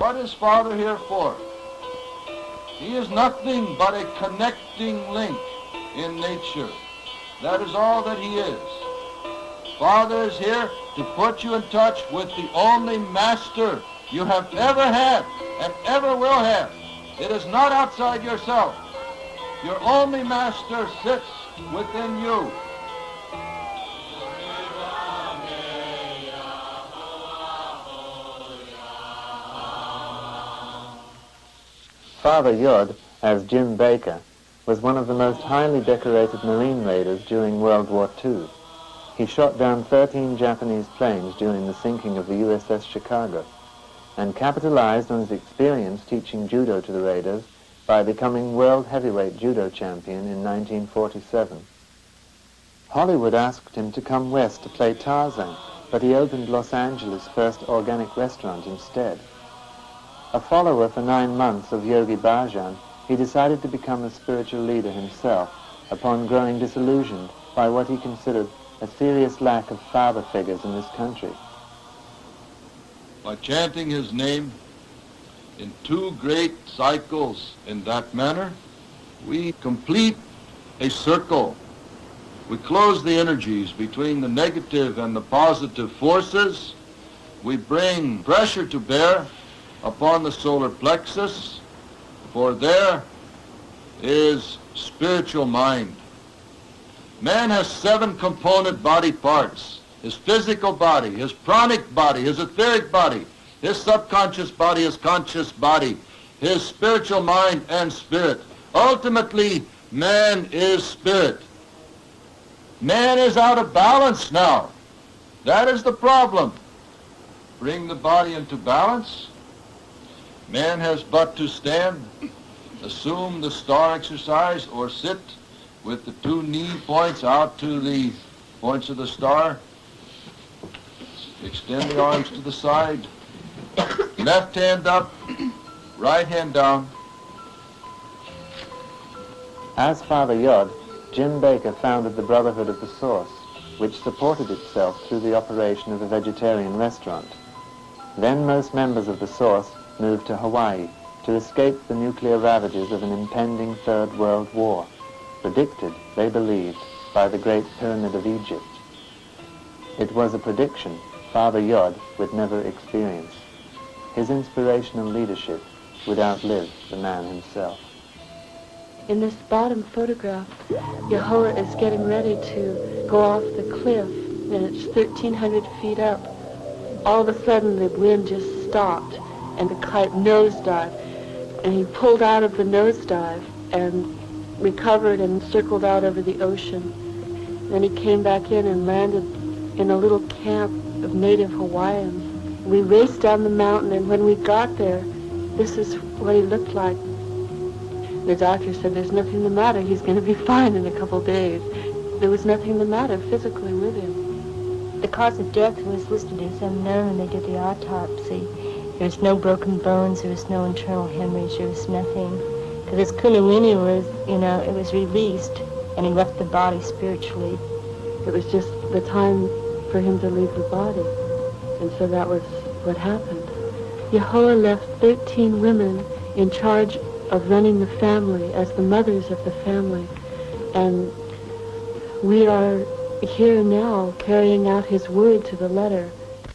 What is Father here for? He is nothing but a connecting link in nature. That is all that he is. Father is here to put you in touch with the only master you have ever had and ever will have. It is not outside yourself. Your only master sits within you. Father Yod, as Jim Baker, was one of the most highly decorated Marine raiders during World War II. He shot down 13 Japanese planes during the sinking of the USS Chicago and capitalized on his experience teaching judo to the raiders by becoming world heavyweight judo champion in 1947. Hollywood asked him to come west to play Tarzan, but he opened Los Angeles' first organic restaurant instead. A follower for 9 months of Yogi Bhajan, he decided to become a spiritual leader himself upon growing disillusioned by what he considered a serious lack of father figures in this country. By chanting his name in 2 great cycles in that manner, we complete a circle. We close the energies between the negative and the positive forces. We bring pressure to bear upon the solar plexus, for there is spiritual mind. Man has 7 component body parts: his physical body, his pranic body, his etheric body, his subconscious body, his conscious body, his spiritual mind and spirit. Ultimately, man is spirit. Man is out of balance now. That is the problem. Bring the body into balance. Man has but to stand, assume the star exercise, or sit with the 2 knee points out to the points of the star. Extend the arms to the side. Left hand up, right hand down. As Father Yod, Jim Baker founded the Brotherhood of the Source, which supported itself through the operation of a vegetarian restaurant. Then most members of the Source moved to Hawaii to escape the nuclear ravages of an impending Third World War, predicted, they believed, by the Great Pyramid of Egypt. It was a prediction Father Yod would never experience. His inspirational leadership would outlive the man himself. In this bottom photograph, Yehoah is getting ready to go off the cliff, and it's 1,300 feet up. All of a sudden, the wind just stopped, and the kite nosedived, and he pulled out of the nosedive and recovered and circled out over the ocean. Then he came back in and landed in a little camp of native Hawaiians. We raced down the mountain, and when we got there, this is what he looked like. The doctor said, there's nothing the matter. He's going to be fine in a couple days. There was nothing the matter physically with him. The cause of death was listed as unknown when they did the autopsy. There was no broken bones, there was no internal hemorrhage, there was nothing. Because his kundalini was, it was released, and he left the body spiritually. It was just the time for him to leave the body. And so that was what happened. Yehoah left 13 women in charge of running the family as the mothers of the family. And we are here now carrying out his word to the letter.